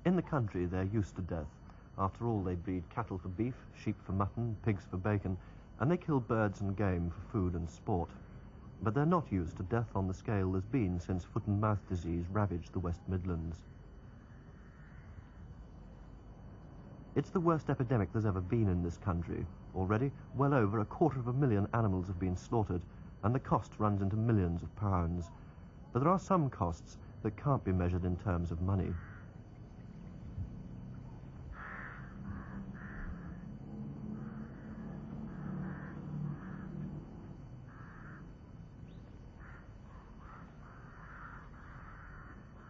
In the country, they're used to death. After all, they breed cattle for beef, sheep for mutton, pigs for bacon, and they kill birds and game for food and sport. But they're not used to death on the scale there's been since foot and mouth disease ravaged the West Midlands. It's the worst epidemic there's ever been in this country. Already, well over 250,000 animals have been slaughtered, and the cost runs into millions of pounds. But there are some costs that can't be measured in terms of money.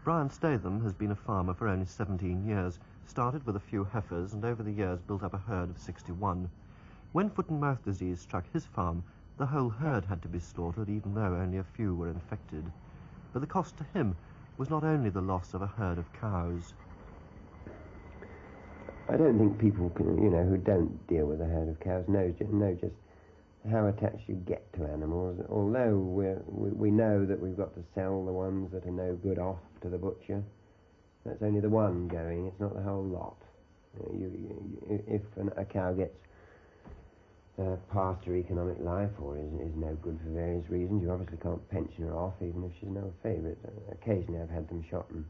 Brian Statham has been a farmer for only 17 years, started with a few heifers and over the years built up a herd of 61. When foot and mouth disease struck his farm, the whole herd had to be slaughtered even though only a few were infected. But the cost to him was not only the loss of a herd of cows. I don't think people can, who don't deal with a herd of cows know just how attached you get to animals. Although we know that we've got to sell the ones that are no good off to the butcher, that's only the one going, it's not the whole lot. If a cow gets past her economic life or is no good for various reasons, you obviously can't pension her off even if she's no favourite. Occasionally I've had them shot and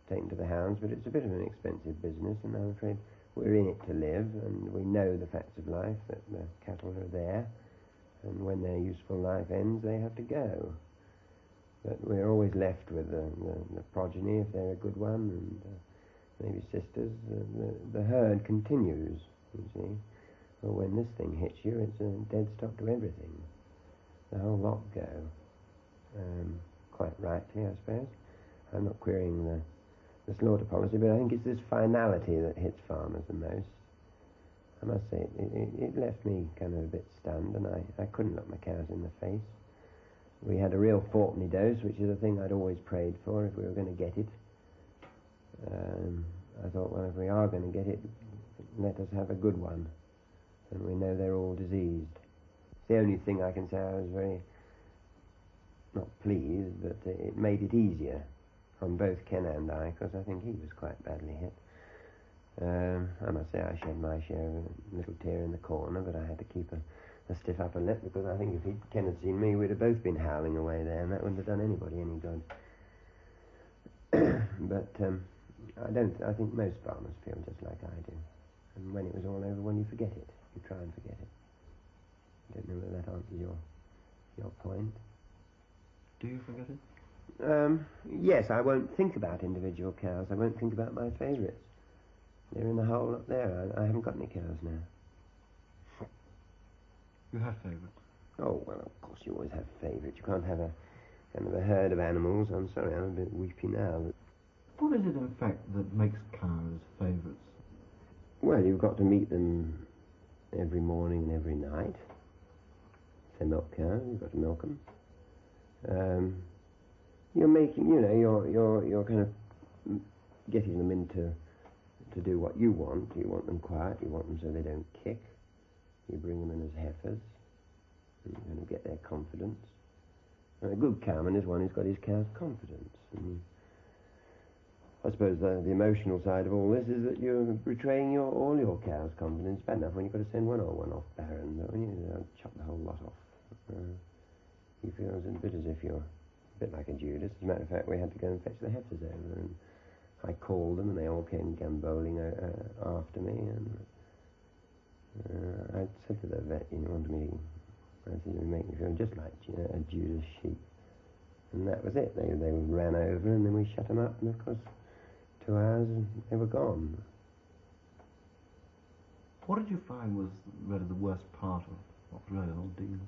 taken to the hounds, but it's a bit of an expensive business, and I'm afraid we're in it to live, and we know the facts of life, that the cattle are there, and when their useful life ends they have to go. But we're always left with the progeny if they're a good one, and maybe sisters. The herd continues, you see. But when this thing hits you, it's a dead stop to everything. The whole lot go. Quite rightly, I suppose. I'm not querying the slaughter policy, but I think it's this finality that hits farmers the most. I must say, it left me kind of a bit stunned, and I couldn't look my cows in the face. We had a real fourpenny dose, which is a thing I'd always prayed for if we were going to get it. I thought, well, if we are going to get it, let us have a good one. And we know they're all diseased. It's the only thing I can say I was very, not pleased, but it made it easier on both Ken and I, because I think he was quite badly hit. I must say I shed my share of a little tear in the corner, but I had to keep a stiff upper lip, because I think if Ken had seen me, we'd have both been howling away there, and that wouldn't have done anybody any good. But I think most farmers feel just like I do. And when it was all over, when you forget it, you try and forget it. I don't know whether that answers your point. Do you forget it? Yes, I won't think about individual cows. I won't think about my favourites. They're in the hole up there. I haven't got any cows now. You have favourites? Oh, well, of course you always have favourites. You can't have a kind of a herd of animals. I'm sorry, I'm a bit weepy now. But what is it, in fact, that makes cows favourites? Well, you've got to meet them every morning and every night. If they're milk cows, you've got to milk them. You're making, you're kind of getting them into to do what you want. You want them quiet. You want them so they don't kick. You bring them in as heifers. And you're going to get their confidence. And a good cowman is one who's got his cow's confidence. And I suppose the emotional side of all this is that you're betraying all your cow's confidence. Bad enough when you've got to send one off barren, but when you chop the whole lot off, you feel a bit as if you're a bit like a Judas. As a matter of fact, we had to go and fetch the heifers over, and I called them, and they all came gambolling after me, and I said to the vet, I said, you make me feel just like a Judas sheep. And that was it. They ran over, and then we shut them up, and of course 2 hours and they were gone. What did you find was really the worst part of what was really an ordeal?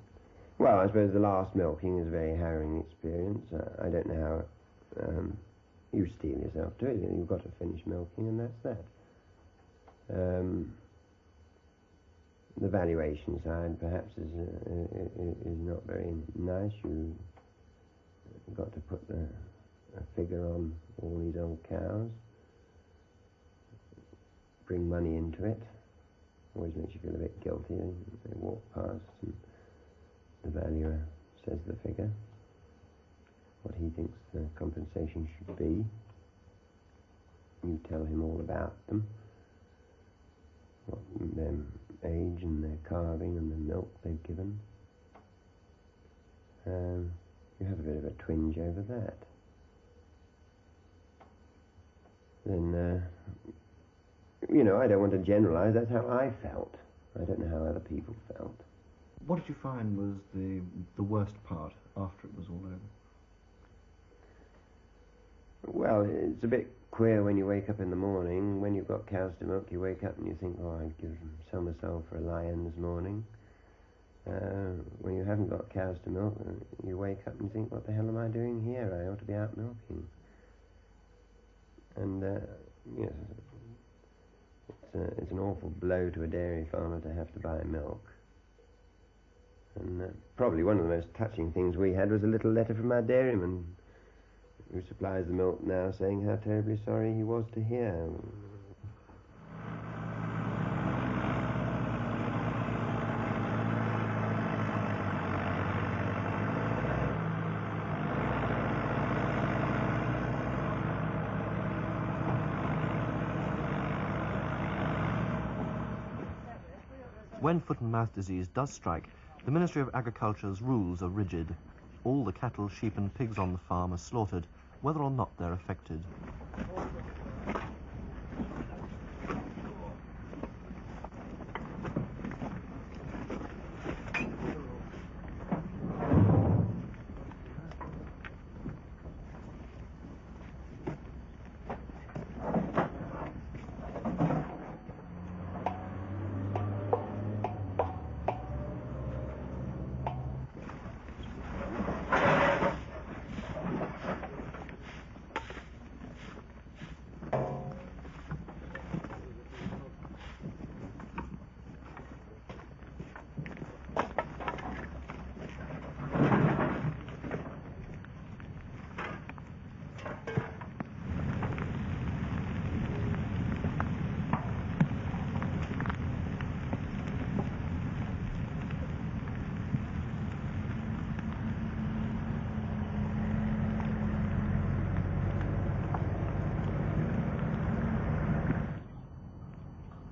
Well, I suppose the last milking is a very harrowing experience. I don't know how you steel yourself to it. You've got to finish milking, and that's that. The valuation side perhaps is not very nice. You've got to put a figure on all these old cows, bring money into it. Always makes you feel a bit guilty. They walk past and the valuer says the figure, what he thinks the compensation should be. You tell him all about them, what their age and their calving and the milk they've given. You have a bit of a twinge over that. Then, I don't want to generalise, that's how I felt. I don't know how other people felt. What did you find was the worst part after it was all over? Well, it's a bit queer when you wake up in the morning. When you've got cows to milk, you wake up and you think, oh, I'd give sell myself for a lion this morning. When you haven't got cows to milk, you wake up and you think, what the hell am I doing here? I ought to be out milking. And, it's an awful blow to a dairy farmer to have to buy milk. And probably one of the most touching things we had was a little letter from our dairyman, who supplies the milk now, saying how terribly sorry he was to hear. When foot and mouth disease does strike, the Ministry of Agriculture's rules are rigid. All the cattle, sheep and pigs on the farm are slaughtered, whether or not they're affected.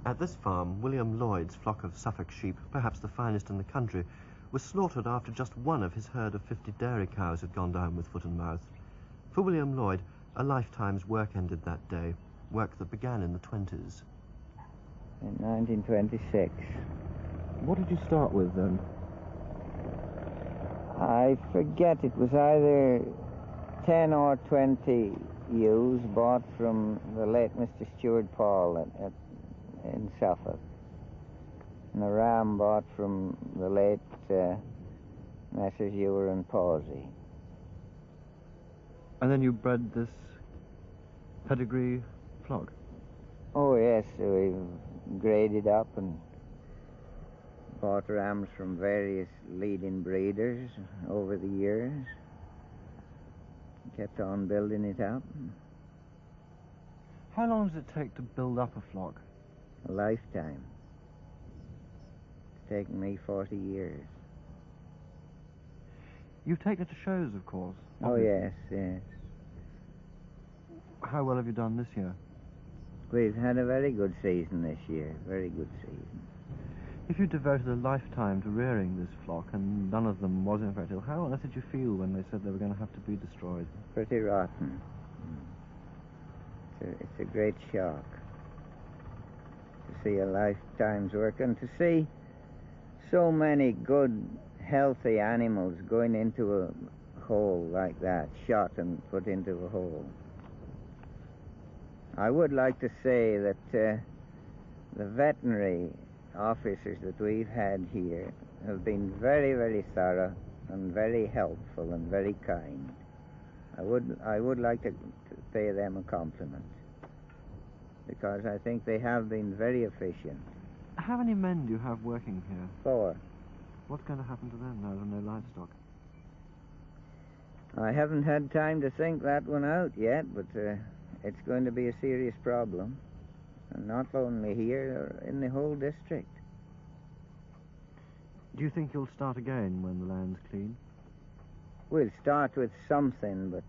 At this farm, William Lloyd's flock of Suffolk sheep, perhaps the finest in the country, was slaughtered after just one of his herd of 50 dairy cows had gone down with foot and mouth. For William Lloyd, a lifetime's work ended that day, work that began in the 20s. In 1926. What did you start with then? I forget, it was either 10 or 20 ewes bought from the late Mr. Stuart Paul in Suffolk, and a ram bought from the late Messrs. Ewer and Pawsey. And then you bred this pedigree flock? Oh yes, so we've graded up and bought rams from various leading breeders over the years. Kept on building it up. How long does it take to build up a flock? A lifetime. It's taken me 40 years. You've taken it to shows, of course. Oh, yes, yes. How well have you done this year? We've had a very good season this year, very good season. If you devoted a lifetime to rearing this flock and none of them was infected, how on earth did you feel when they said they were going to have to be destroyed? Pretty rotten. It's a great shock to see a lifetime's work and to see so many good, healthy animals going into a hole like that, shot and put into a hole. I would like to say that the veterinary officers that we've had here have been very, very thorough and very helpful and very kind. I would like to pay them a compliment, because I think they have been very efficient. How many men do you have working here? 4. What's going to happen to them now there are no livestock? I haven't had time to think that one out yet, but it's going to be a serious problem. And not only here, in the whole district. Do you think you'll start again when the land's clean? We'll start with something, but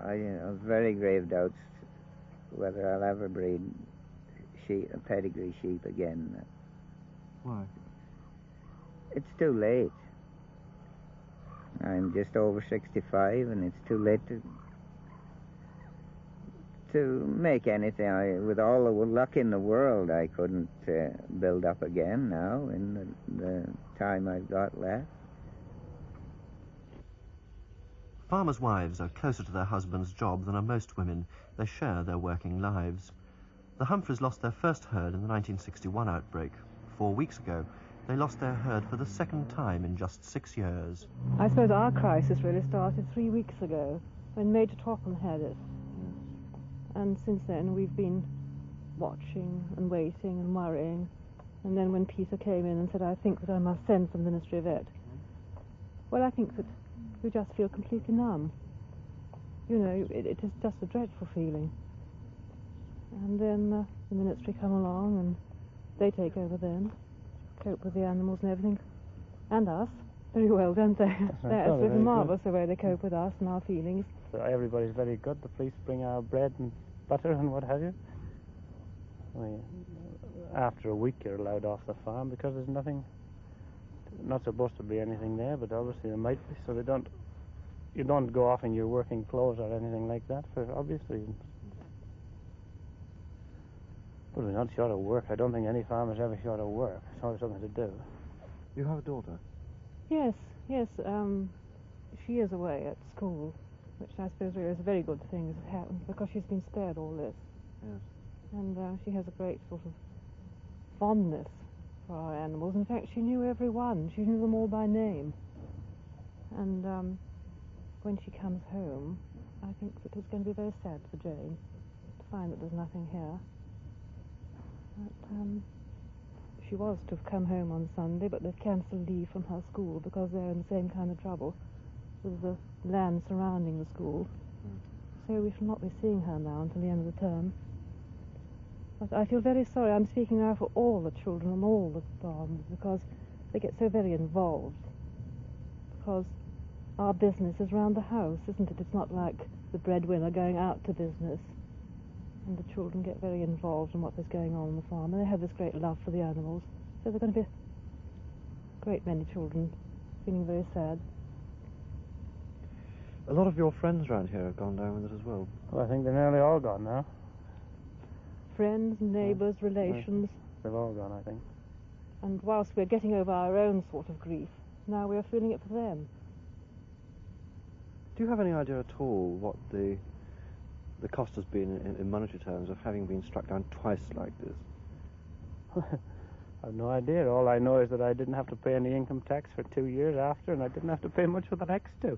I have very grave doubts whether I'll ever breed sheep, pedigree sheep again. Why? It's too late. I'm just over 65, and it's too late to make anything. With all the luck in the world, I couldn't build up again now in the time I've got left. Farmers' wives are closer to their husband's job than are most women. They share their working lives. The Humphreys lost their first herd in the 1961 outbreak. 4 weeks ago, they lost their herd for the second time in just 6 years. I suppose our crisis really started 3 weeks ago when Major Topham had it. And since then we've been watching and waiting and worrying. And then when Peter came in and said, I think that I must send for the Ministry of Vet, well, I think that we just feel completely numb. You know, it is just a dreadful feeling. And then the Ministry come along and they take over then, cope with the animals and everything, and us, very well, don't they? They're absolutely marvellous the way they cope with us and our feelings. Everybody's very good. The police bring our bread and butter and what have you. After a week you're allowed off the farm because there's nothing, not supposed to be anything there, but obviously there might be, so you don't go off in your working clothes or anything like that for obvious reasons. But we're not short of work. I don't think any farmer's ever short of work. It's always something to do. You have a daughter? Yes. She is away at school, which I suppose really is a very good thing as it happens, because she's been spared all this. Yes. And she has a great sort of fondness for our animals. In fact, she knew every one. She knew them all by name. And when she comes home, I think that it's going to be very sad for Jane to find that there's nothing here. But, she was to have come home on Sunday, but they've cancelled leave from her school because they're in the same kind of trouble with the land surrounding the school. So we shall not be seeing her now until the end of the term. But I feel very sorry. I'm speaking now for all the children on all the farms because they get so very involved. Because our business is round the house, isn't it? It's not like the breadwinner going out to business. And the children get very involved in what is going on the farm, and they have this great love for the animals. So there are going to be a great many children feeling very sad. A lot of your friends around here have gone down with it as well. Well, I think they're nearly all gone now. Friends, neighbours, relations. They've all gone, I think. And whilst we're getting over our own sort of grief, now we're feeling it for them. Do you have any idea at all what the cost has been in monetary terms of having been struck down twice like this? I have no idea. All I know is that I didn't have to pay any income tax for 2 years after, and I didn't have to pay much for the next two.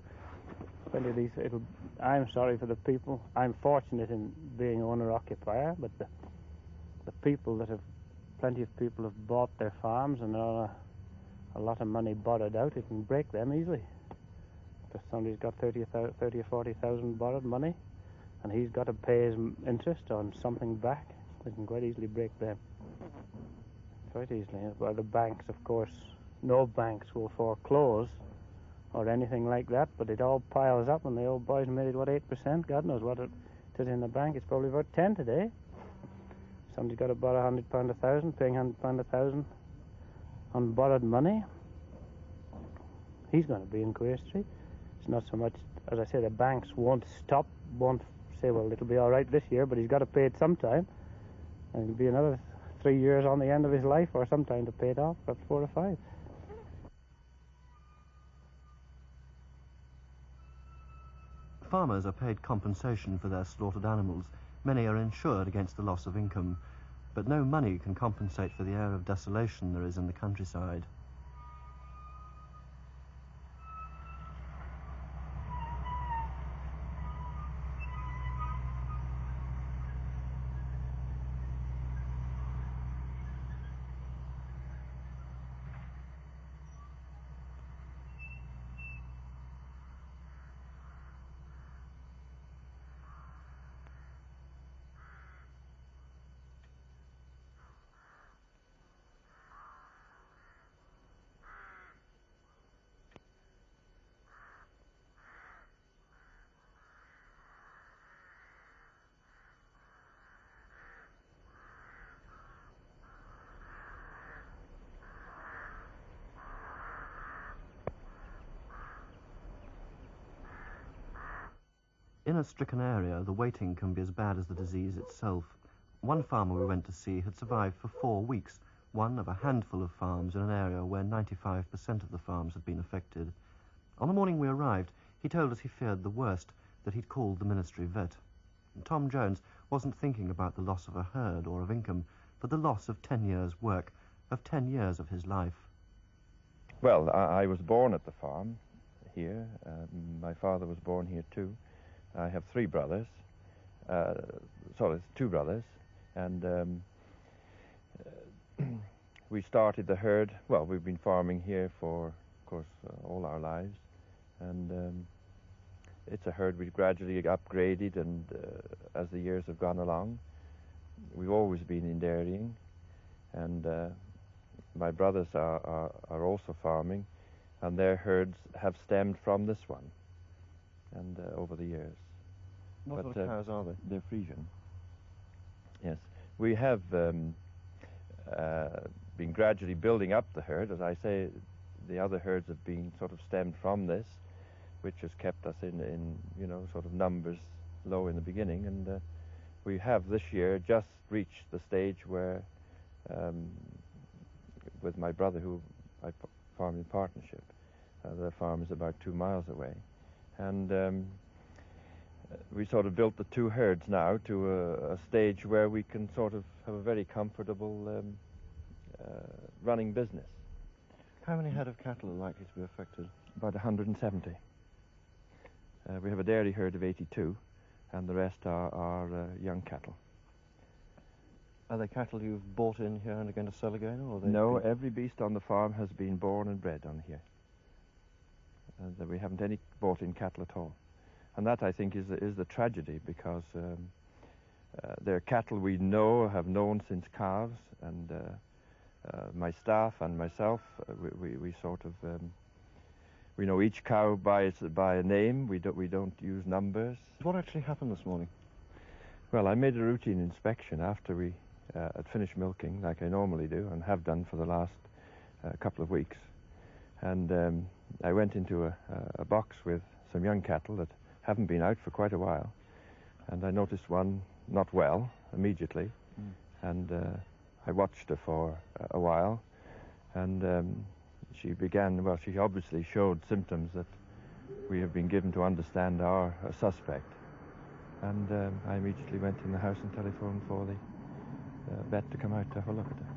I'm sorry for the people. I'm fortunate in being owner-occupier, but the people that have, plenty of people have bought their farms and a lot of money borrowed out, it can break them easily. If somebody's got 30 or 40,000 borrowed money, and he's got to pay his interest on something back, it can quite easily break them. Quite easily. Well, the banks, of course, no banks will foreclose or anything like that, but it all piles up, and the old boys made it, 8%? God knows what it is in the bank. It's probably about 10 today. Somebody's got to borrow £100 1,000, paying £100 1,000 on borrowed money. He's going to be in Queer Street. It's not so much, as I say, the banks won't say, well, it'll be all right this year, but he's got to pay it sometime. And it'll be another 3 years on the end of his life, or sometime to pay it off, perhaps 4 or 5. Farmers are paid compensation for their slaughtered animals. Many are insured against the loss of income. But no money can compensate for the air of desolation there is in the countryside. In a stricken area, the waiting can be as bad as the disease itself. One farmer we went to see had survived for 4 weeks, one of a handful of farms in an area where 95% of the farms had been affected. On the morning we arrived, he told us he feared the worst, that he'd called the ministry vet. Tom Jones wasn't thinking about the loss of a herd or of income, but the loss of 10 years' work, of 10 years of his life. Well, I was born at the farm here. My father was born here too. I have 3 brothers. Sorry, 2 brothers. And we started the herd. Well, we've been farming here for, of course, all our lives. And it's a herd we've gradually upgraded, and as the years have gone along, we've always been in dairying. And my brothers are also farming, and their herds have stemmed from this one, and over the years. What sort of cows are they? They're Frisian. Yes. We have been gradually building up the herd. As I say, the other herds have been sort of stemmed from this, which has kept us in sort of numbers low in the beginning. And we have this year just reached the stage where, with my brother, who I farm in partnership, the farm is about 2 miles away. And we sort of built the 2 herds now to a stage where we can sort of have a very comfortable running business. How many head of cattle are likely to be affected? About 170. We have a dairy herd of 82, and the rest are young cattle. Are they cattle you've bought in here and are going to sell again? Or No, every beast on the farm has been born and bred on here. And we haven't any bought-in cattle at all. And that, I think, is the tragedy, because they're cattle we have known since calves, and my staff and myself, we sort of, we know each cow by a name. We don't use numbers. What actually happened this morning? Well, I made a routine inspection after we had finished milking, like I normally do, and have done for the last couple of weeks. And I went into a box with some young cattle that haven't been out for quite a while, and I noticed one not well immediately, and I watched her for a while, and she obviously showed symptoms that we have been given to understand are a suspect, and I immediately went in the house and telephoned for the vet to come out to have a look at her.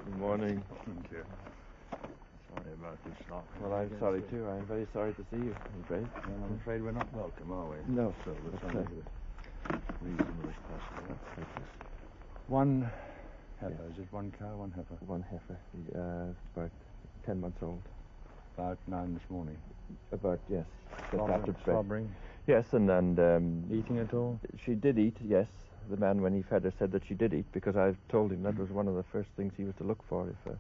Good morning. Thank you. Sorry about this lot. Well, I'm sorry too. I'm very sorry to see you, I'm afraid. Well, I'm afraid we're not welcome, are we? No, So we're That's trying to right. do it reasonably as possible. One heifer, is it one cow, one heifer? One heifer, about 10 months old. About 9 this morning. About, yes. Just after break. Slobbering. Yes, and Eating at all? she did eat, yes. The man, when he fed her, said that she did eat, because I told him that was one of the first things he was to look for if a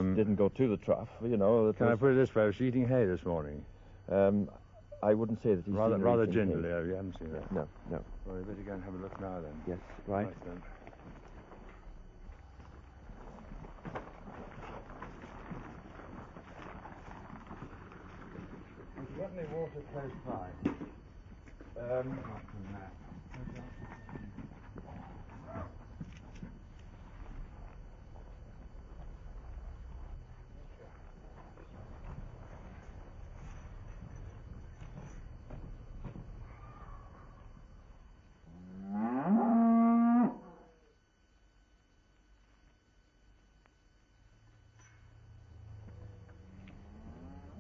beast didn't go to the trough, Can I put it this way? I was eating hay this morning. I wouldn't say that he's Rather seen her eating gingerly. hay. You haven't seen that? No. Well, we better go and have a look now then. Yes, right. then. Have you got any water close by? Apart from that.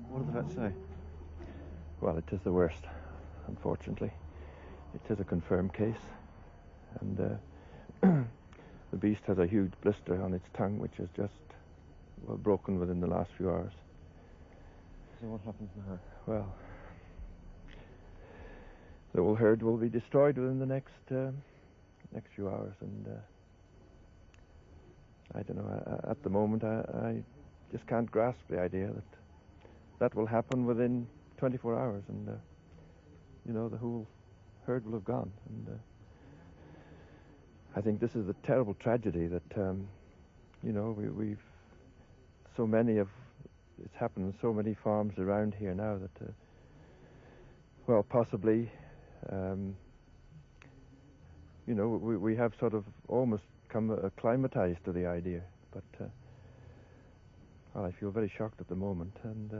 What did the vet say? Well, it is the worst, unfortunately. It is a confirmed case, and the beast has a huge blister on its tongue, which has just broken within the last few hours. So what happens now? Well, the whole herd will be destroyed within the next few hours, and I don't know. At the moment, I just can't grasp the idea that will happen within 24 hours, and the whole herd will have gone. And I think this is the terrible tragedy that, you know, we've so many of, it's happened in so many farms around here now that, well, possibly, you know, we have sort of almost come acclimatized to the idea, but well, I feel very shocked at the moment, and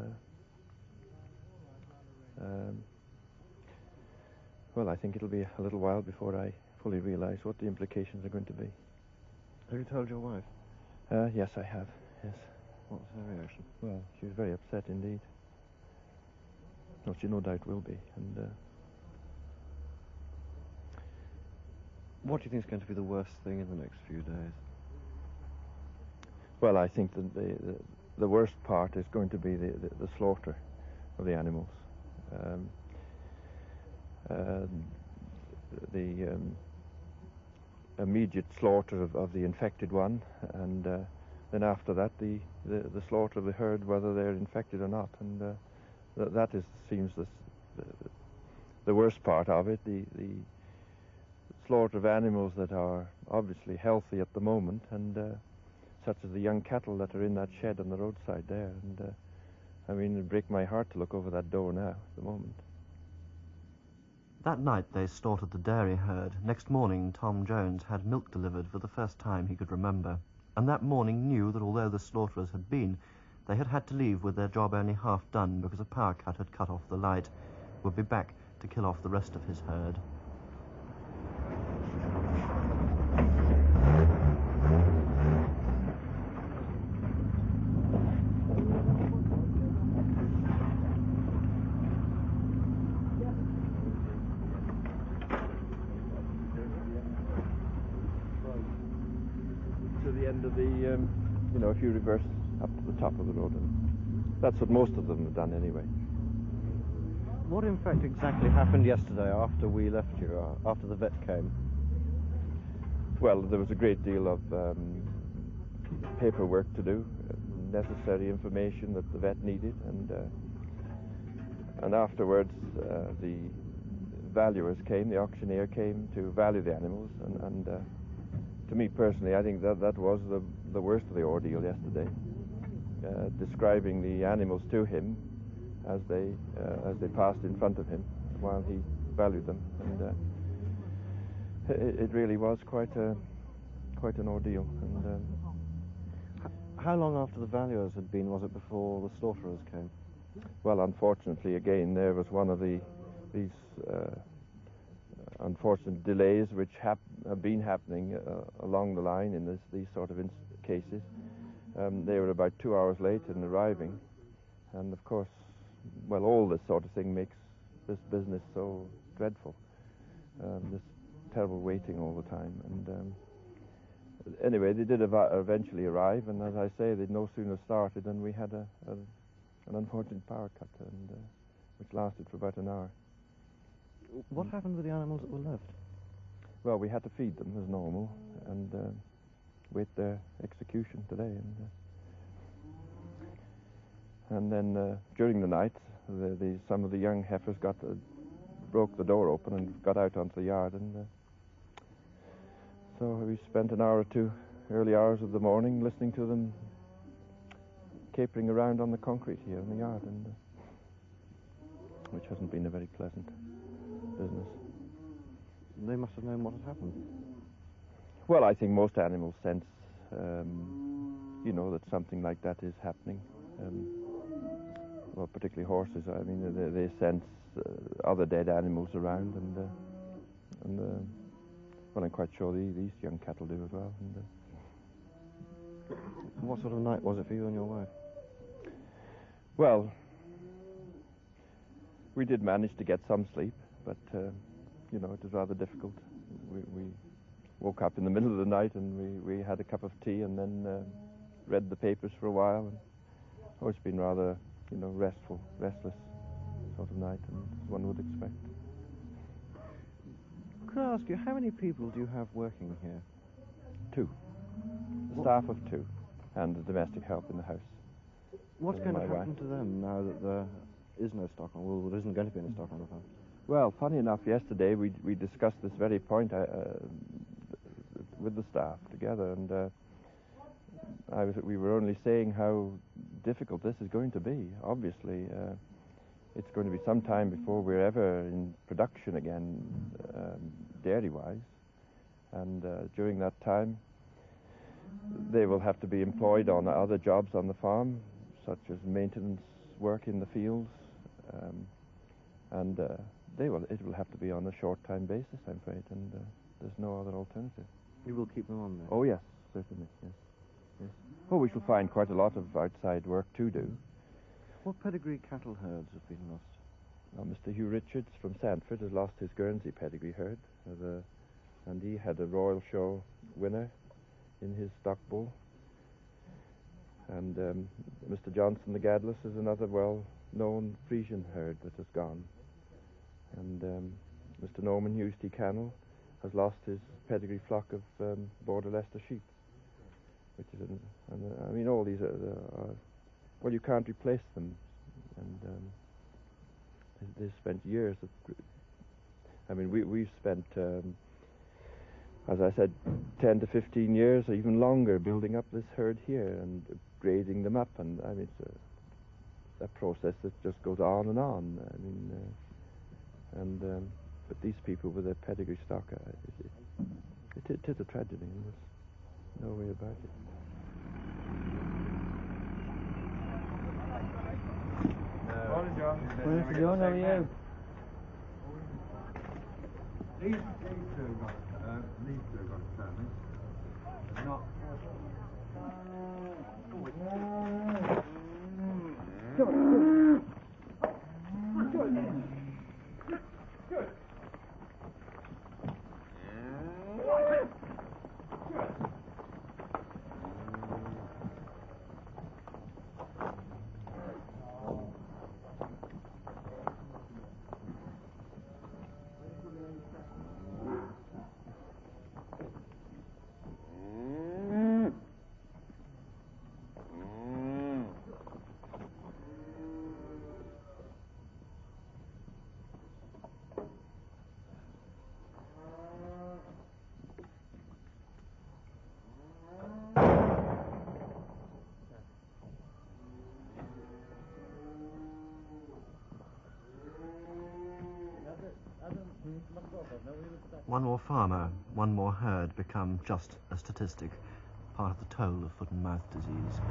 well, I think it'll be a little while before I fully realize what the implications are going to be. Have you told your wife? Yes, I have, yes. What's her reaction? Well, she was very upset indeed. No, she no doubt will be, and what do you think is going to be the worst thing in the next few days? well, I think that the worst part is going to be the slaughter of the animals. The immediate slaughter of the infected one, and then after that the slaughter of the herd, whether they're infected or not, and that seems the worst part of it. The slaughter of animals that are obviously healthy at the moment, and such as the young cattle that are in that shed on the roadside there, and I mean, it'd break my heart to look over that door now at the moment. That night they slaughtered the dairy herd. Next morning Tom Jones had milk delivered for the first time he could remember, and that morning knew that although the slaughterers had been, they had had to leave with their job only half done because a power cut had cut off the light. Would be back to kill off the rest of his herd. To the end of the, you know, if you reverse up to the top of the road, and that's what most of them have done anyway. What in fact exactly happened yesterday after we left you, after the vet came? Well, there was a great deal of paperwork to do, necessary information that the vet needed, and afterwards the valuers came, the auctioneer came to value the animals, and to me personally, I think that was the worst of the ordeal yesterday. Describing the animals to him as they passed in front of him while he valued them, and it really was quite an ordeal. And how long after the valuers had been was it before the slaughterers came? well, unfortunately, again, there was one of these unfortunate delays which have been happening along the line in these sort of cases. They were about 2 hours late in arriving, and of course, well, all this sort of thing makes this business so dreadful. This terrible waiting all the time, and anyway, they did eventually arrive, and as I say, they'd no sooner started than we had an unfortunate power cut, and which lasted for about an hour. What happened with the animals that were left? Well, we had to feed them as normal and wait their execution today, and then during the night, some of the young heifers broke the door open and got out onto the yard, and so we spent an hour or two, early hours of the morning, listening to them capering around on the concrete here in the yard, and which hasn't been a very pleasant business. They must have known what had happened. Well, I think most animals sense, you know, that something like that is happening. Well, particularly horses. I mean, they sense other dead animals around, and well, I'm quite sure these young cattle do as well. And what sort of night was it for you and your wife? well, we did manage to get some sleep, but you know, it was rather difficult. We woke up in the middle of the night, and we had a cup of tea, and then read the papers for a while, and it's been rather, you know, restless sort of night, and as one would expect. Could I ask you, how many people do you have working here? 2. A staff of 2, and the domestic help in the house. What's going to my happen to them now that there is no stock on? Well, there isn't going to be any stock on the farm. Well, funny enough, yesterday we discussed this very point. with the staff together, and we were only saying how difficult this is going to be. Obviously, it's going to be some time before we're ever in production again, dairy-wise, and during that time, they will have to be employed on other jobs on the farm, such as maintenance work in the fields, and it will have to be on a short-time basis, I'm afraid, and there's no other alternative. You will keep them on there? Oh, yes, certainly, yes. Yes. Oh, we shall find quite a lot of outside work to do. What pedigree cattle herds have been lost? Now, Mr. Hugh Richards from Sandford has lost his Guernsey pedigree herd, and he had a Royal Show winner in his stock bull. And Mr. Johnson the Gadless is another well-known Frisian herd that has gone. And Mr. Norman Hughes T. Cannell has lost his pedigree flock of Border Leicester sheep, which is, I mean, all these are, well, you can't replace them, and they've spent years of, I mean, we've spent, as I said, 10 to 15 years or even longer building up this herd here and grading them up, and I mean, it's a process that just goes on and on. I mean, but these people with their pedigree stock, it is a tragedy, and there's no way about it. Morning, John. Morning, Mr. John, how are you? These two got family. Not. One more farmer, one more herd become just a statistic, part of the toll of foot and mouth disease.